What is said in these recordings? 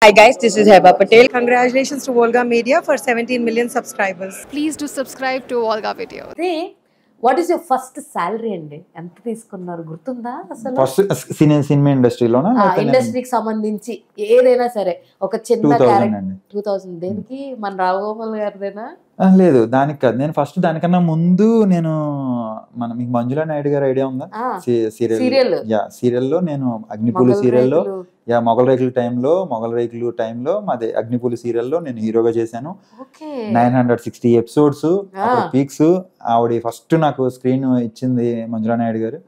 Hi guys, this is Heba Patel. Congratulations to Volga Media for 17 million subscribers. Please do subscribe to Volga Video. What is your first salary అండి? ఎంత తీసుకున్నారు గుర్తుందా అసలు? First cinema ఇండస్ట్రీలోనా? ఇండస్ట్రీకి సంబంధించి ఏదైనా సరే ఒక చిన్న క్యారెక్టర్. 2000 దేనికి? మన రాఘగోపాల్ గారిదేనా? లేదు, దానికి కాదు. నేను ఫస్ట్ దానికన్నా ముందు నేను మీకు మంజులా నాయుడు గారు ఐడియా ఉందా? సీరియల్లో నేను అగ్నిపూలు సీరియల్లో మొగల్ రేకులు టైంలో మాది అగ్నిపూలు సీరియల్లో నేను హీరోగా చేశాను. 960 ఎపిసోడ్స్ పీక్స్. ఆవిడ ఫస్ట్ నాకు స్క్రీన్ ఇచ్చింది మంజులా నాయుడు గారు.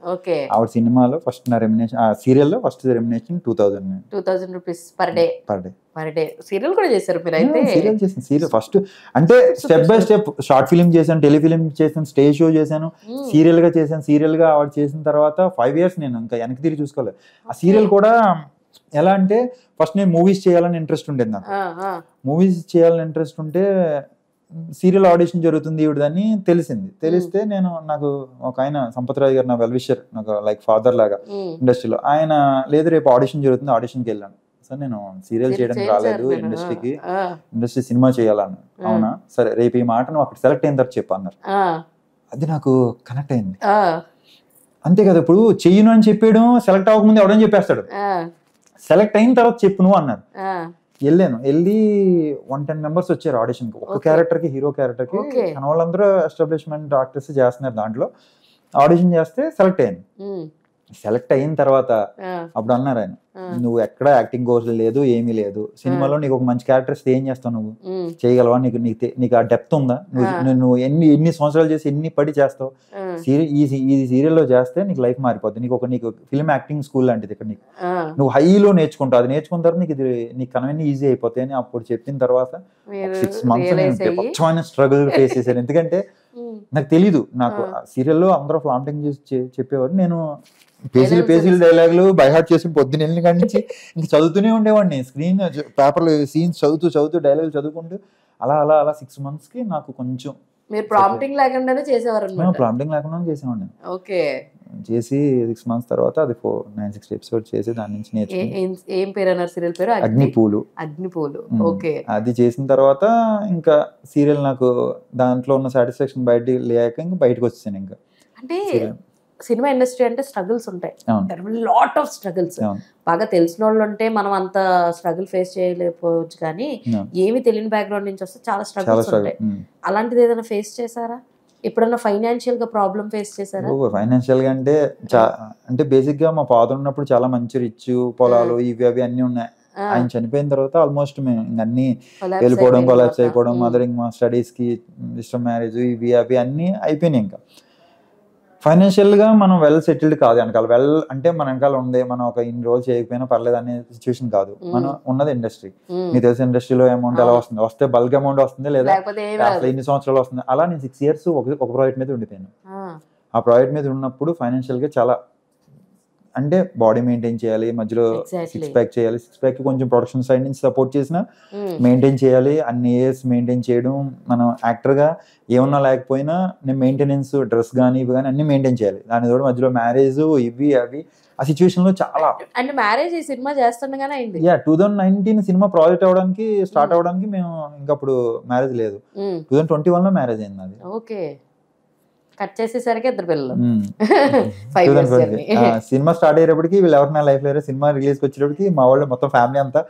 ఆవిడ సినిమాలో ఫస్ట్ నా రెమ్యునేషన్, సీరియల్లో first remuneration 2000 rupees per day. Serial కూడా చేశారు మీరు? అయితే సీరియల్ ఫస్ట్ అంటే step by step short film చేశాను, టెలిఫిలిం చేశాను, స్టేజ్ షో చేశాను, సీరియల్ గా చేశాను. సీరియల్ గా ఆవిడ చేసిన తర్వాత 5 years నేను ఇంకా వెనక్కి తిరిగి చూసుకోలేదు. ఆ సీరియల్ కూడా ఎలా అంటే ఫస్ట్ నేను మూవీస్ చేయాలని ఇంట్రెస్ట్ ఉండేది. నాకు మూవీస్ చేయాలని ఇంట్రెస్ట్ ఉంటే సీరియల్ ఆడిషన్ జరుగుతుంది ఈవిడదని తెలిస్తే నాకు ఒక ఆయన సంపత్రాజు గారు, నా వెల్ విషర్, నాకు లైక్ ఫాదర్ లాగా ఇండస్ట్రీలో, ఆయన లేదు రేపు ఆడిషన్ జరుగుతుంది, ఆడిషన్కి వెళ్ళాను. సార్ నేను సీరియల్ చేయడానికి రాలేదు ఇండస్ట్రీ సినిమా చేయాలని. అవునా సరే, రేపు ఈ మాట నువ్వు అక్కడ సెలెక్ట్ అయిన తర్వాత చెప్పు అన్నారు. అది నాకు కనెక్ట్ అయింది. అంతే కదా, ఇప్పుడు చెయ్యను అని చెప్పాడు, సెలెక్ట్ అవ్వకముందు ఎవడని చెప్పేస్తాడు, సెలెక్ట్ అయిన తర్వాత చెప్పు నువ్వు అన్నారు. వెళ్ళి 110 members వచ్చారు ఆడిషన్ కి, ఒక క్యారెక్టర్ కి, హీరో క్యారెక్టర్ కి. మన వాళ్ళందరూ ఎస్టాబ్లిష్మెంట్ ఆర్టిస్ట్ చేస్తున్నారు. దాంట్లో ఆడిషన్ చేస్తే సెలెక్ట్ అయ్యాను. సెలెక్ట్ అయిన తర్వాత అప్పుడు అన్నారు ఆయన, నువ్వు ఎక్కడ యాక్టింగ్ కోర్స్ లేదు, ఏమీ లేదు, సినిమాలో నీకు ఒక మంచి క్యారెక్టర్ ఇస్తే ఏం చేస్తావు, నువ్వు చేయగలవా, నీకు ఆ డెప్త్ ఉందా, నువ్వు ఎన్ని సంవత్సరాలు చేసి ఎన్ని పడి చేస్తావు, ఈ సీరియల్లో చేస్తే నీకు లైఫ్ మారిపోద్ది, నీకు ఫిల్మ్ యాక్టింగ్ స్కూల్ లాంటిది ఇక్కడ, నీకు నువ్వు హైలో నేర్చుకుంటావు, అది నేర్చుకున్న తర్వాత నీకు కనవన్నీ ఈజీ అయిపోతాయి అని అప్పుడు చెప్పిన తర్వాత 6 months నేను స్ట్రగుల్ ఫేస్ చేశాను. ఎందుకంటే నాకు తెలీదు, నాకు సీరియల్లో అందరూ ఫ్లాంటింగ్ చేసి చెప్పేవారు, నేను పేజీలు డైలాగులు బైహార్ట్ చేసి పొద్దున్న వెళ్ళిన కాడి నుంచి ఇంక చదువుతూనే ఉండేవాడిని. స్క్రీన్ పేపర్లో సీన్స్ చదువుతూ డైలాగులు చదువుకుంటూ అలా 6 months కి నాకు కొంచెం ప్రాంప్టింగ్ లేకుండానే చేసేవారు? ప్రాంప్టింగ్ లేకుండా చేసేవాడిని. ఓకే. చేసి 6 months తర్వాత అది 960 episodes చేసి దాని నుంచి నేర్చుకుని. ఏం పేరు అన్నారు సీరియల్ పేరు? అగ్నిపూలు. ఓకే. అది చేసిన తర్వాత ఇంకా సీరియల్ నాకు దాంట్లో ఉన్న సాటిస్ఫాక్షన్ లేక ఇంకా బయటకు వచ్చేసాను. ఇంకా అంటే సినిమా ఇండస్ట్రీ అంటే స్ట్రగుల్స్ ఉంటాయి, లాట్ ఆఫ్ స్ట్రగుల్స్. బాగా తెలిసిన వాళ్ళు ఉంటే మనం అంత స్ట్రగుల్ ఫేస్ చేయలేకపోవచ్చు, కానీ ఏమి తెలియని బ్యాక్గ్రౌండ్ నుంచి వస్తే చాలా స్ట్రగుల్స్ ఉంటాయి. అలాంటిది ఏదైనా ఫేస్ చేశారా? ఎప్పుడన్నా ఫైనాన్షియల్ గా ప్రాబ్లం ఫేస్ చేశారా? ఫైనాన్షియల్ గా అంటే బేసిక్ గా మా ఫాదర్ ఉన్నప్పుడు చాలా మంచి రిచ్ పొలాలు ఇవి అన్ని ఉన్నాయి. ఆయన చనిపోయిన తర్వాత ఆల్మోస్ట్ మేము అన్ని వెళ్ళిపోవడం, కొలాప్స్ అయిపోవడం, మదరింగ్, మా స్టడీస్ కి ఇష్టం, మ్యారేజ్, ఇవి అన్ని అయిపోయినాయి. ఇంకా ఫైనాన్షియల్ గా మనం వెల్ సెటిల్డ్ కాదు వెనకాల. అంటే మన వెనకాల ఉంది, మనం ఒక ఇన్ని రోజులు చేయకపోయినా పర్లేదు అనే సిచ్యువేషన్ కాదు. మనం ఉన్నది ఇండస్ట్రీ. మీకు తెలిసిన ఇండస్ట్రీలో అమౌంట్ ఎలా వస్తే బల్క్ అమౌంట్ వస్తుంది, లేదా అసలు ఎన్ని సంవత్సరాలు వస్తుంది. అలా నేను 6 years ఒక ప్రాజెక్ట్ మీద ఉండిపోయాను. ఆ ప్రాజెక్ట్ మీద ఉన్నప్పుడు ఫైనాన్షియల్ గా చాలా, అంటే బాడీ మెయింటైన్ చేయాలి, మధ్యలో 6 pack చేయాలి, 6 pack కొంచెం ప్రొడక్షన్ సైడ్ నుంచి సపోర్ట్ చేసినా మెయింటైన్ చేయాలి. అన్ని ఇయర్స్ మెయింటైన్ చేయడం, మనం యాక్టర్ గా ఏమన్నా లేకపోయినా నేను మెయింటెనెన్స్, డ్రెస్ కానీ ఇవి కానీ అన్ని మెయింటైన్ చేయాలి. దాని తోడు మధ్యలో మ్యారేజ్, ఇవి అవి, ఆ సిచ్యువేషన్ లో చాలా. అంటే మ్యారేజ్ ఈ సినిమా చేస్తుండగానే అయింది? 2019 సినిమా ప్రాజెక్ట్ స్టార్ట్ అవడానికి మేము ఇంకా అప్పుడు మ్యారేజ్ లేదు. 2021 లో మ్యారేజ్ అయింది అది. ఓకే. కట్ చేసేసరికి 2 పిల్లలు. సినిమా స్టార్ట్ అయ్యేటప్పటికి వీళ్ళు ఎవరు నా లైఫ్ లో, సినిమా రిలీజ్ వచ్చేటప్పటికి మా వాళ్ళు మొత్తం ఫ్యామిలీ అంతా,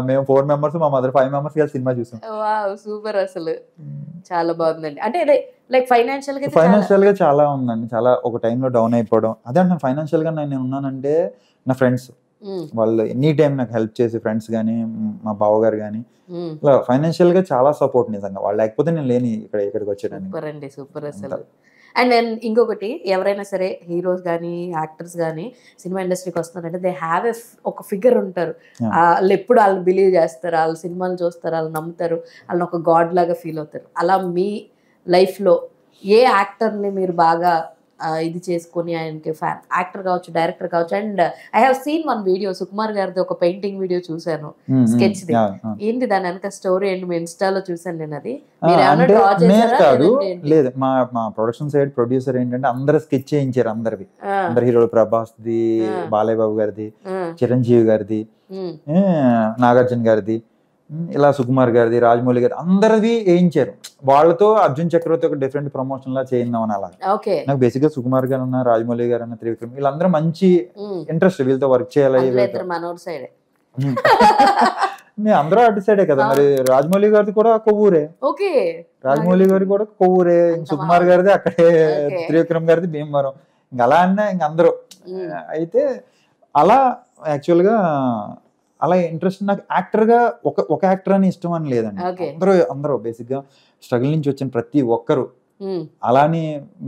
మేము 4 members, మా మదర్ 5 members కలిసి సినిమా చూసాం. సూపర్, అసలు చాలా బాగుందండి. అంటే లైక్ ఫైనాన్షియల్ గా చాలా ఉందండి. చాలా ఒక టైంలో డౌన్ అయిపోవడం. అదే అంటే ఫైనాన్షియల్ గా నేను ఉన్నానంటే నా ఫ్రెండ్స్ వాళ్ళు ఎనీ టైం నాకు హెల్ప్ చేసి, ఫ్రెండ్స్ కానీ, మా బావగారు కానీ, ఇలా ఫైనాన్షియల్ గా చాలా సపోర్ట్. నిజంగా వాళ్ళు లేకపోతే నేను లేని ఇక్కడికి వచ్చేటానికి. సూపర్ అసలు. అండ్ దెన్ ఇంకొకటి, ఎవరైనా సరే హీరోస్ కానీ యాక్టర్స్ కానీ సినిమా ఇండస్ట్రీకి వస్తున్నారంటే దే హ్యావ్ ఒక ఫిగర్ ఉంటారు. వాళ్ళు ఎప్పుడు వాళ్ళు బిలీవ్ చేస్తారు, వాళ్ళు సినిమాలు చూస్తారు, వాళ్ళు నమ్ముతారు, వాళ్ళని ఒక గాడ్ లాగా ఫీల్ అవుతారు. అలా మీ లైఫ్లో ఏ యాక్టర్ని మీరు బాగా ఇది చేసుకొని ఆయనకి యాక్టర్ కావచ్చు, డైరెక్టర్ కావచ్చు. And I have seen one video, Sukumar గారిది ఒక పెయింటింగ్ వీడియో చూసాను, స్కెచ్ ది. ఏంటి దాని వెనక స్టోరీ ఏంటి? మీ ఇన్స్టాలో చూసాను నేను అది. మీరు ఏమైనా డ్రా చేశారా? లేదు, మా ప్రొడక్షన్ సైడ్ ప్రొడ్యూసర్ ఏంటంటే అందరు స్కెచ్ చేయించారు, అందరివి. అందరు హీరోలు, ప్రభాస్ ది, బాలయ్య బాబు గారిది, చిరంజీవి గారిది, నాగార్జున గారిది, ఇలా సుకుమార్ గారిది, రాజమౌళి గారి, అందరిది వేయించారు. వాళ్ళతో అర్జున్ చక్రవర్తి ఒక డిఫరెంట్ ప్రమోషన్ లా చేయిందామని అలా. నాకు బేసిక్ గా సుకుమార్ గారు అన్న, రాజమౌళి గారు అన్న, త్రివిక్రమ్, వీళ్ళందరూ మంచి ఇంట్రెస్ట్, వీళ్ళతో వర్క్ చేయాలి. అందరూ అటు సైడే కదా. మరి రాజమౌళి గారిది కూడా కొవ్వూరే, రాజమౌళి గారి కూడా కొవ్వూరే, సుకుమార్ గారిది అక్కడే, త్రివిక్రమ్ గారిది భీమవరం, ఇంక అలా అన్న ఇంక అందరూ. అయితే అలా యాక్చువల్ గా అలా ఇంట్రెస్ట్. నాకు యాక్టర్ గా ఒక యాక్టర్ అని ఇష్టం అని లేదండి. అందరూ బేసిక్ గా స్ట్రగుల్ నుంచి వచ్చిన ప్రతి ఒక్కరు. అలానే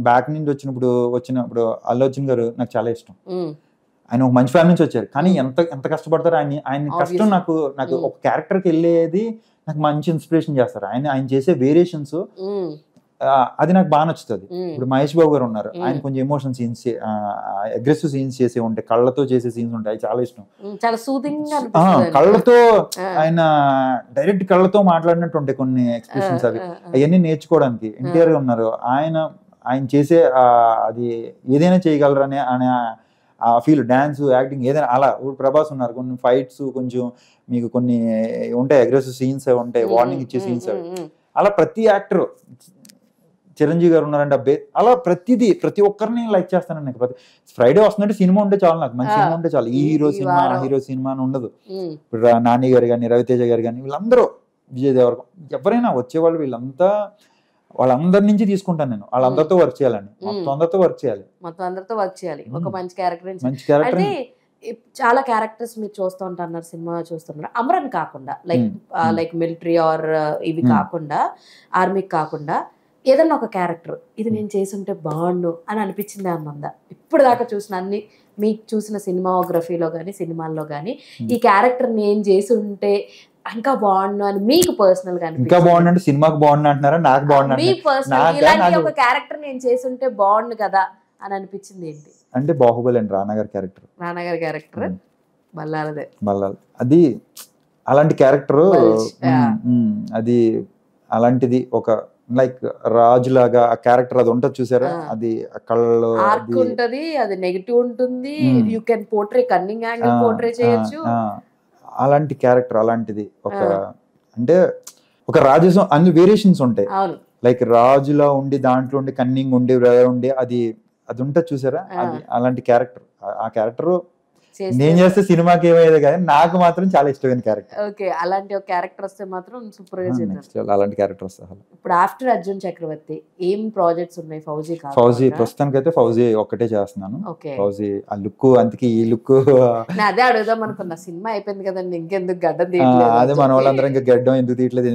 బ్యాక్ నుంచి వచ్చినప్పుడు అల్లు అర్జున్ గారు నాకు చాలా ఇష్టం. ఆయన ఒక మంచి ఫ్యామిలీ నుంచి వచ్చారు, కానీ ఎంత కష్టపడతారు ఆయన కష్టం. నాకు ఒక క్యారెక్టర్కి వెళ్ళేది నాకు మంచి ఇన్స్పిరేషన్ చేస్తారు. ఆయన చేసే వేరియేషన్స్ అది నాకు బాగా నచ్చుతుంది. ఇప్పుడు మహేష్ బాబు గారు ఉన్నారు, ఆయన కొంచెం ఎమోషన్ సీన్స్, అగ్రెసివ్ సీన్స్ చేసే ఉంటాయి, కళ్ళతో చేసే సీన్స్ ఉంటాయి, చాలా ఇష్టం. కళ్ళతో ఆయన డైరెక్ట్ కళ్ళతో మాట్లాడినట్టు ఉంటాయి కొన్ని ఎక్స్ప్రెషన్స్, అవన్నీ నేర్చుకోవడానికి. ఎన్టీఆర్ ఉన్నారు, ఆయన చేసే అది ఏదైనా చేయగలరు అనే ఆ ఫీల్, డాన్స్, యాక్టింగ్, ఏదైనా అలా. ఇప్పుడు ప్రభాస్ ఉన్నారు, కొన్ని ఫైట్స్ కొంచెం మీకు కొన్ని ఉంటాయి, అగ్రెసివ్ సీన్స్ ఉంటాయి, వార్నింగ్ ఇచ్చే సీన్స్, అలా ప్రతి యాక్టర్. చిరంజీవి గారు ఉన్నారంటే అలా ప్రతి ఒక్కరిని లైక్ చేస్తాను. నాకు ఫ్రైడే వస్తుందంటే సినిమా ఉంటే చాలు, నాకు మంచి సినిమా ఉంటే చాలు. ఈ హీరో సినిమా అని ఉండదు. ఇప్పుడు నాని గారు కానీ, రవితేజ గారు కానీ, వీళ్ళందరూ, విజయ్ దేవరకొండ, ఎవరైనా వచ్చేవాళ్ళు, వాళ్ళందరి నుంచి తీసుకుంటాను నేను. వాళ్ళందరితో వర్క్ చేయాలని, మొత్తం అందరితో వర్క్ చేయాలి. ఒక మంచి క్యారెక్టర్. చాలా క్యారెక్టర్స్ మీరు చూస్తూ ఉంటారు, సినిమా చూస్తున్నారు. అమరన్ కాకుండా లైక్ మిలిటరీ ఆర్ ఇవి కాకుండా, ఆర్మీకి కాకుండా ఏదన్నా ఒక క్యారెక్టర్ ఇది నేను చేసుంటే బాగుండు అని అనిపించింది అన్నందా? ఇప్పుడు దాకా చూసిన మీకు చూసిన సినిమాగ్రఫీలో కానీ, సినిమాల్లో కానీ, ఈ క్యారెక్టర్ నేను చేసి ఉంటే ఇంకా బాగుండు అని మీకు పర్సనల్ గా ఇంకా బాగుండు, సినిమాకి బాగుండు అంటున్నారా? నాకు బాగుండు, మీ పర్సనల్ ఇలాంటి ఒక క్యారెక్టర్ నేను చేసి ఉంటే బాగుండు కదా అని అనిపించింది ఏంటి అంటే? బాహుబలి అండి, రానాగారి క్యారెక్టర్ బల్లాలదే, అది అలాంటి క్యారెక్టర్. అది అలాంటిది, ఒక లైక్ రాజులాగా ఆ క్యారెక్టర్ అది ఉంటది చూసారా, అది కళ్ళలో ఉంటది, అది నెగటివ్ ఉంటుంది, you can portray cunning angle portray చేయొచ్చు. అలాంటి క్యారెక్టర్, అలాంటిది ఒక అంటే ఒక రాజసం, అన్ని వేరియేషన్స్ ఉంటాయి. లైక్ రాజులా ఉండి, దాంట్లో ఉండి కన్నింగ్ ఉండి అది ఉంటది చూసారా, అది అలాంటి క్యారెక్టర్. ఆ క్యారెక్టర్ నేను చేస్తే సినిమాకి ఏమయ్యేది కానీ నాకు మాత్రం చాలా ఇష్టమైన క్యారెక్టర్. ఓకే, అలాంటి ఒక క్యారెక్టర్ వస్తే మాత్రం సూపర్ గా చేద్దాం. అలాంటి క్యారెక్టర్ వస్తే ఇప్పుడు ఆఫ్టర్ అర్జున్ చక్రవర్తి ఏం ప్రాజెక్ట్స్ ఉన్నాయి? ఫౌజీ ప్రస్తుతానికి అయితే ఫౌజీ ఒక్కటే చేస్తున్నాను. ఫౌజీ ఆ లుక్, అందుకే ఈ లుక్ అదే అడుగుదాం అనుకున్నా. సినిమా అయిపోయింది కదండి, ఇంకెందుకు గడ్డం తీయట్లేదు? అదే మన వాళ్ళందరూ ఇంకా గడ్డం ఎందుకు తీయట్లేదు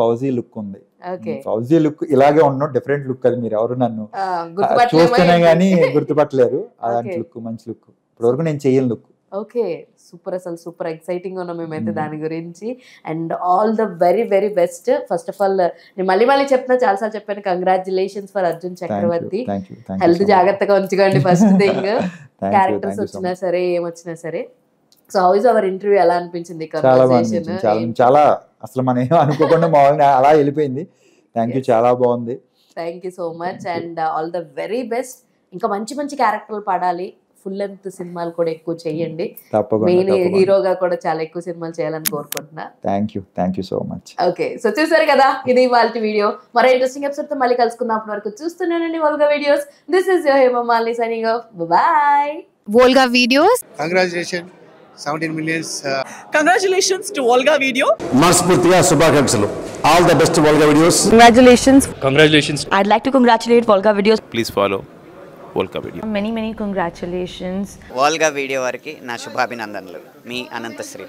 ఫౌజీ లుక్ ఉంది. ఫౌజీ లుక్ ఇలాగే ఉన్నావు, డిఫరెంట్ లుక్. అది మీరు ఎవరు నన్ను చూస్తేనే గానీ గుర్తుపట్టలేరు. అలాంటి లుక్, మంచి లుక్. ఇప్పటివరకు నేను చేయను లుక్. ఓకే, సూపర్, అసలు సూపర్ ఎక్సైటింగ్ ఉన్నాం మేమైతే దాని గురించి. And all the very very best. First of all నేను మళ్ళీ చెప్తున్నా, చాలాసార్లు చెప్పాను, congratulations for Arjun Chakravarthy. Health జాగ్రత్తగా ఉంచుకోండి ఫస్ట్ థింగ్. క్యారెక్టర్స్ వచ్చినా సరే, ఏమొచ్చినా సరే. So how is our interview, ఎలా అనిపించింది? చాలా అసలు మనం ఏమో అనుకోకుండా మామూలుగా అలా వెళ్ళిపోయింది. థ్యాంక్ యూ, చాలా బాగుంది. Thank you so much and all the very best. ఇంకా మంచి మంచి క్యారెక్టర్లు పడాలి, ఫుల్ లెంత్ సినిమాలు కూడా ఎక్కువ చేయండి. మెయిన్ హీరోగా కూడా చాలా ఎక్కువ సినిమాలు చేయాలని కోరుకుంటున్నా. Thank you so much. Okay, so చూసారు కదా, ఇది ఇవాల్టి వీడియో. మరో ఇంట్రెస్టింగ్ ఎపిసోడ్ తో మళ్ళీ కలుసుకుందాం. అప్పటి వరకు చూస్తున్నానండి Volga videos. This is your Hema Malini signing off. By. Volga videos, congratulations 17 million. Congratulations to Volga Video. మనస్ఫూర్తిగా శుభాకాంక్షలు. All the best to Volga Videos. Congratulations. I'd like to congratulate Volga Videos. Please follow Volga Video. Many congratulations. Volga Video వారికి నా శుభాభినందనలు. మీ అనంత శ్రీరామ్.